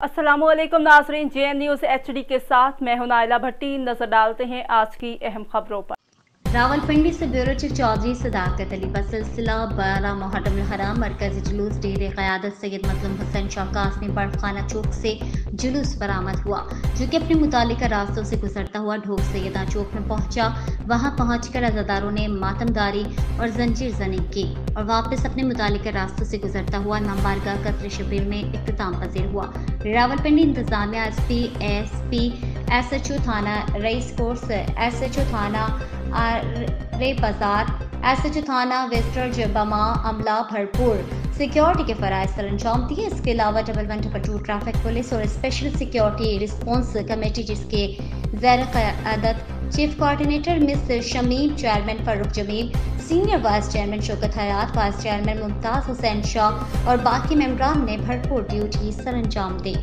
अस्सलामुअलैकुम नाज़रीन, JN news HD के साथ मैं हूं नाइला भट्टी। नजर डालते हैं आज की अहम खबरों पर। रावलपिंडी से ब्यूरो चीफ चौधरी सदाकत अली बसिलसिला 12 मुहर्रम हराम मरकजी जुलूस डेरे क़यादत सैयद मजलूम हुसैन शाह कासमी बड़खाना चौक से जुलूस बरामद हुआ, जो कि अपने मुतालिका रास्तों से गुजरता हुआ ढोक सैयदा चौक में पहुंचा। वहां पहुंचकर अज़ादारों ने मातमदारी और जंजीर जनी की और वापस अपने मुतालिका रास्तों से गुजरता हुआ इमाम बारगाह कस्र शबीर में इख्तिताम पजीर हुआ। रावलपिंडी इंतजामिया SP ASP SHO थाना रईस कोर्स SHO थाना रे बाजार SHO थाना वेस्टर जबमा अमला भरपूर सिक्योरिटी के फराइज सर अंजाम दिए। इसके अलावा 112 ट्रैफिक पुलिस और स्पेशल सिक्योरिटी रिस्पॉन्स कमेटी, जिसके ज़ैर क़यादत chief coordinator miss Shamim, chairman Farooq Jameel, senior vice chairman Shaukat Hayat, vice chairman Mumtaz Hussain Shah और बाकी मेंबरान ने भरपूर ड्यूटी सर अंजाम दी।